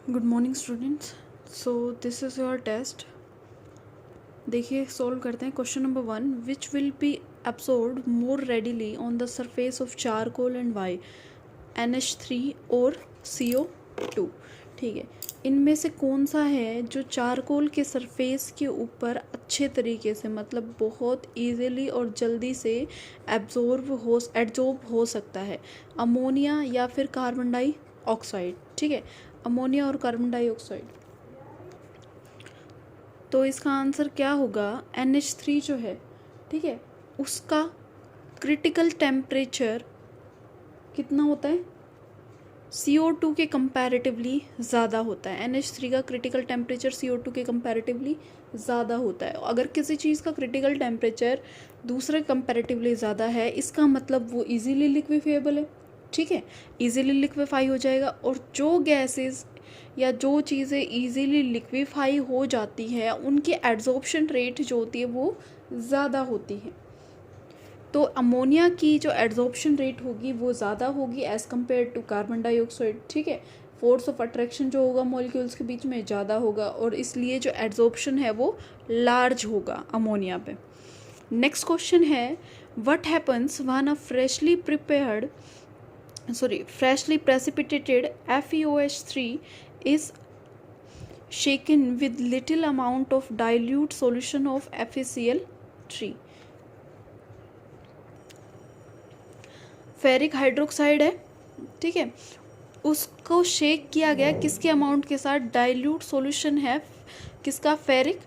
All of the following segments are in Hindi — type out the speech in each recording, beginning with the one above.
Good morning students. So this is your test. देखिए सॉल्व करते हैं। Question number 1, which will be absorbed more readily on the surface of charcoal and Y, NH3 और CO2। ठीक है, इनमें से कौन सा है जो चारकोल के सरफेस के ऊपर अच्छे तरीके से, मतलब बहुत इजीली और जल्दी से एड्जॉर्ब हो सकता है? अमोनिया या फिर कार्बन डाइऑक्साइड। ठीक है, अमोनिया और कार्बन डाइऑक्साइड। तो इसका आंसर क्या होगा? NH3 जो है, ठीक है, उसका क्रिटिकल टेम्परेचर कितना होता है? CO2 के कंपैरेटिवली ज़्यादा होता है। NH3 का क्रिटिकल टेम्परेचर CO2 के कंपैरेटिवली ज़्यादा होता है। अगर किसी चीज़ का क्रिटिकल टेम्परेचर दूसरे कंपैरेटिवली ज़्यादा है, इसका मतलब वो इजीली लिक्विफाइबल है। ठीक है, इजीली लिक्विफाई हो जाएगा। और जो गैसेस या जो चीज़ें इजीली लिक्विफाई हो जाती है, उनकी एड्जॉर्प्शन रेट जो होती है वो ज़्यादा होती है। तो अमोनिया की जो एड्जॉर्प्शन रेट होगी वो ज़्यादा होगी as compare to carbon dioxide. ठीक है, फोर्स ऑफ अट्रैक्शन जो होगा मॉलिक्यूल्स के बीच में ज़्यादा होगा, और इसलिए जो एड्जॉर्प्शन है वो लार्ज होगा अमोनिया पे। नेक्स्ट क्वेश्चन है, what happens when a freshly precipitated FeOH3 is shaken with little amount of dilute solution of FeCl3? Ferric hydroxide है, ठीक है, उसको शेक किया गया किसके अमाउंट के साथ? डाइल्यूट सॉल्यूशन है किसका? फेरिक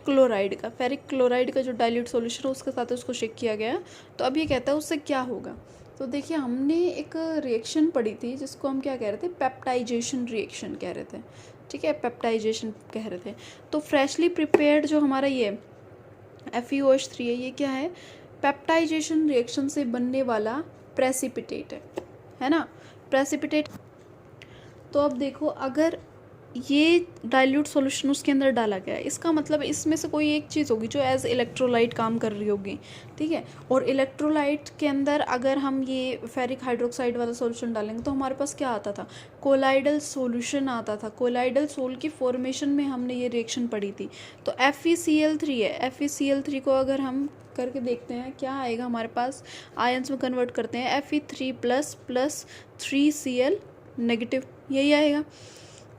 क्लोराइड का। फेरिक क्लोराइड का जो डाइल्यूट सॉल्यूशन है उसके साथ उसको शेक किया गया। तो अब ये कहता है उससे क्या होगा। तो देखिए, हमने एक रिएक्शन पढ़ी थी जिसको हम क्या कह रहे थे? पेप्टाइजेशन रिएक्शन कह रहे थे। ठीक है, पेप्टाइजेशन कह रहे थे। तो फ्रेशली प्रिपेयर्ड जो हमारा ये FeOH3 है, ये क्या है? पेप्टाइजेशन रिएक्शन से बनने वाला प्रेसिपिटेट है ना, प्रेसिपिटेट। तो अब देखो, अगर ये डाइल्यूट सॉल्यूशन उसके अंदर डाला गया है, इसका मतलब इसमें से कोई एक चीज़ होगी जो एज इलेक्ट्रोलाइट काम कर रही होगी। ठीक है, और इलेक्ट्रोलाइट के अंदर अगर हम ये फेरिक हाइड्रोक्साइड वाला सॉल्यूशन डालेंगे तो हमारे पास क्या आता था? कोलाइडल सॉल्यूशन आता था। कोलाइडल सोल की फॉर्मेशन में हमने ये रिएक्शन पढ़ी थी। तो FeCl3 है, FeCl3 को अगर हम करके देखते हैं क्या आएगा हमारे पास, आयंस में कन्वर्ट करते हैं, Fe3 plus plus 3Cl negative, यही आएगा।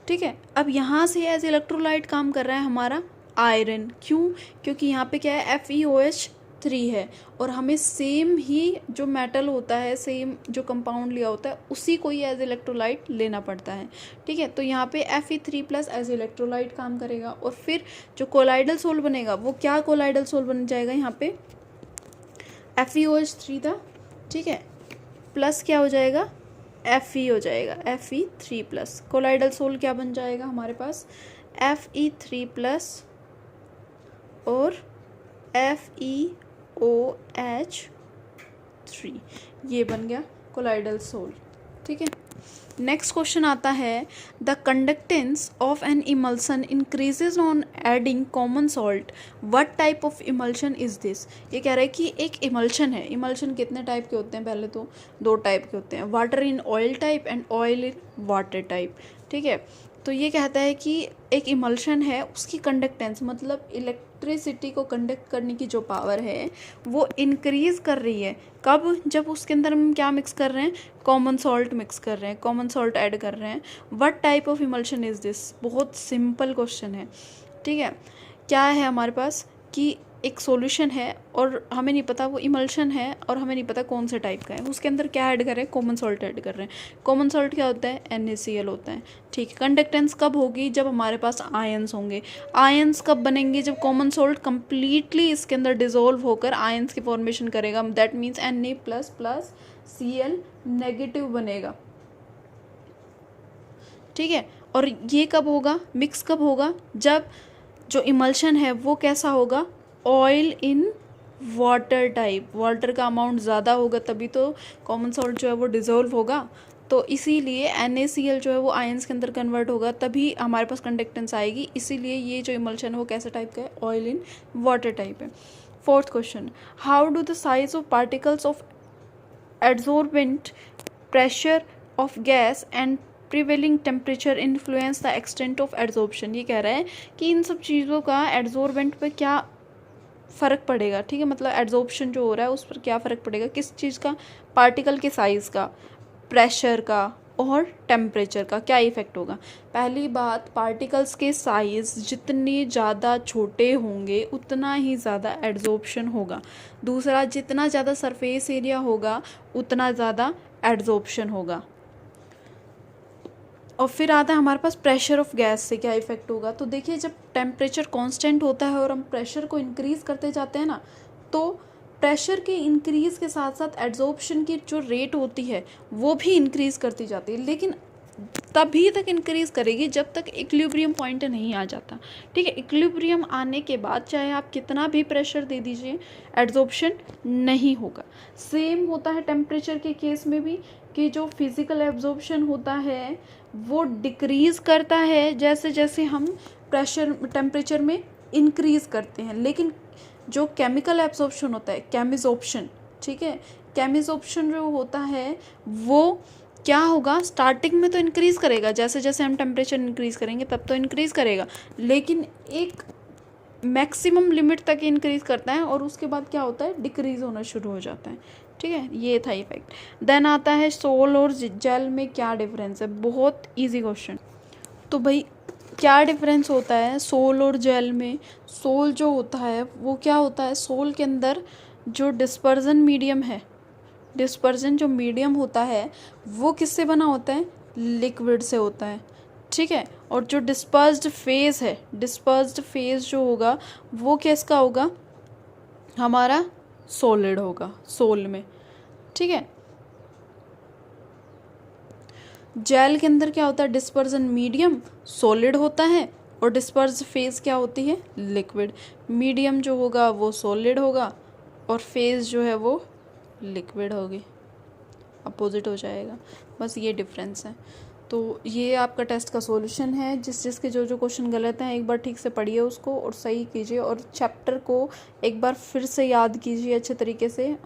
ठीक है, अब यहाँ से एज इलेक्ट्रोलाइट काम कर रहा है हमारा आयरन। क्यों? क्योंकि यहाँ पे क्या है? FeOH3 है, और हमें सेम ही जो मेटल होता है, सेम जो कंपाउंड लिया होता है, उसी को ही एज इलेक्ट्रोलाइट लेना पड़ता है। ठीक है, तो यहाँ पे Fe3 प्लस एज इलेक्ट्रोलाइट काम करेगा, और फिर जो कोलाइडल सोल बनेगा वो क्या कोलाइडल सोल बन जाएगा? यहाँ पे FeOH3 था, ठीक है, प्लस क्या हो जाएगा? Fe हो जाएगा, Fe3 प्लस। कोलाइडल सोल क्या बन जाएगा हमारे पास? Fe3 प्लस और FeOH3, ये बन गया कोलाइडल सोल। ठीक है, नेक्स्ट क्वेश्चन आता है, the conductance of an emulsion increases on adding common salt, what type of emulsion is this? ये कह रहा है कि एक इमल्शन है। इमल्शन कितने टाइप के होते हैं? पहले तो 2 टाइप के होते हैं, water in oil type and oil in water type. ठीक है, तो ये कहता है कि एक इमल्शन है, उसकी कंडक्टेंस मतलब इलेक्ट्रिसिटी को कंडक्ट करने की जो पावर है वो इंक्रीज़ कर रही है। कब? जब उसके अंदर हम क्या मिक्स कर रहे हैं? कॉमन सॉल्ट मिक्स कर रहे हैं, कॉमन सॉल्ट ऐड कर रहे हैं। What type of emulsion is this? बहुत सिंपल क्वेश्चन है। ठीक है, क्या है हमारे पास कि एक सॉल्यूशन है और हमें नहीं पता वो इमल्शन है, और हमें नहीं पता कौन से टाइप का है, उसके अंदर क्या ऐड कर रहे हैं? कॉमन सॉल्ट ऐड कर रहे हैं। कॉमन सॉल्ट क्या होता है? NaCl होता है। ठीक है, कंडक्टेंस कब होगी? जब हमारे पास आयंस होंगे। आयंस कब बनेंगे? जब कॉमन सॉल्ट कंप्लीटली इसके अंदर डिजोल्व होकर आयंस की फॉर्मेशन करेगा, that means Na plus plus Cl negative बनेगा। ठीक है, और ये कब होगा? मिक्स कब होगा? जब जो इमल्शन है वो कैसा होगा? Oil in water type. Water का अमाउंट ज़्यादा होगा तभी तो कॉमन सॉल्ट जो है वो डिज़ोल्व होगा। तो इसीलिए NaCl जो है वो आयंस के अंदर कन्वर्ट होगा, तभी हमारे पास कंडक्टेंस आएगी। इसीलिए ये जो इमल्शन है वो कैसे टाइप का है? ऑयल इन वाटर टाइप है। 4th question, how do the size of particles of adsorbent pressure of gas and prevailing temperature influence the extent of adsorption. ये कह रहा है कि इन सब चीज़ों का एड्जॉर्बेंट पे क्या फ़र्क पड़ेगा, ठीक है, मतलब एड्जॉर्प्शन जो हो रहा है उस पर क्या फ़र्क पड़ेगा, किस चीज़ का, पार्टिकल के साइज़ का, प्रेशर का और टेम्परेचर का क्या इफ़ेक्ट होगा। पहली बात, पार्टिकल्स के साइज़ जितने ज़्यादा छोटे होंगे उतना ही ज़्यादा एड्जॉर्प्शन होगा। दूसरा, जितना ज़्यादा सरफेस एरिया होगा उतना ज़्यादा एड्जॉर्प्शन होगा। और फिर आता है हमारे पास प्रेशर ऑफ गैस से क्या इफ़ेक्ट होगा। तो देखिए, जब टेम्परेचर कांस्टेंट होता है और हम प्रेशर को इंक्रीज़ करते जाते हैं ना, तो प्रेशर के इंक्रीज़ के साथ साथ एड्जॉर्प्शन की जो रेट होती है वो भी इंक्रीज़ करती जाती है, लेकिन तभी तक इंक्रीज़ करेगी जब तक इक्विलिब्रियम पॉइंट नहीं आ जाता, ठीक है। इक्विलिब्रियम आने के बाद चाहे आप कितना भी प्रेशर दे दीजिए, एड्जॉर्प्शन नहीं होगा। सेम होता है टेम्परेचर के केस में भी, कि जो फिज़िकल एब्जॉर्प्शन होता है वो डिक्रीज़ करता है जैसे जैसे हम टेम्परेचर में इंक्रीज़ करते हैं, लेकिन जो केमिकल एब्जॉर्प्शन होता है, केमिजॉर्प्शन, ठीक है, केमिजॉर्प्शन जो होता है वो क्या होगा, स्टार्टिंग में तो इंक्रीज़ करेगा, जैसे जैसे हम टेम्परेचर इंक्रीज़ करेंगे तब तो इंक्रीज़ करेगा, लेकिन एक मैक्सिमम लिमिट तक इंक्रीज़ करता है और उसके बाद क्या होता है, डिक्रीज़ होना शुरू हो जाता है, ठीक है। ये था इफेक्ट। देन आता है सोल और जेल में क्या डिफरेंस है। बहुत इजी क्वेश्चन। तो भाई क्या डिफरेंस होता है सोल और जेल में। सोल जो होता है वो क्या होता है, सोल के अंदर जो डिस्पर्जन मीडियम है, डिस्पर्जन जो मीडियम होता है वो किससे बना होता है, लिक्विड से होता है, ठीक है। और जो डिस्पर्स्ड फेज है, डिस्पर्स्ड फेज जो होगा वो किसका होगा, हमारा सॉलिड होगा सोल में, ठीक है। जेल के अंदर क्या होता है, डिस्पर्जन मीडियम सॉलिड होता है और डिस्पर्स्ड फेज क्या होती है, लिक्विड। मीडियम जो होगा वो सॉलिड होगा और फेज जो है वो लिक्विड होगी, अपोजिट हो जाएगा। बस ये डिफरेंस है। तो ये आपका टेस्ट का सॉल्यूशन है। जिसके जो जो क्वेश्चन गलत हैं एक बार ठीक से पढ़िए उसको और सही कीजिए, और चैप्टर को एक बार फिर से याद कीजिए अच्छे तरीके से।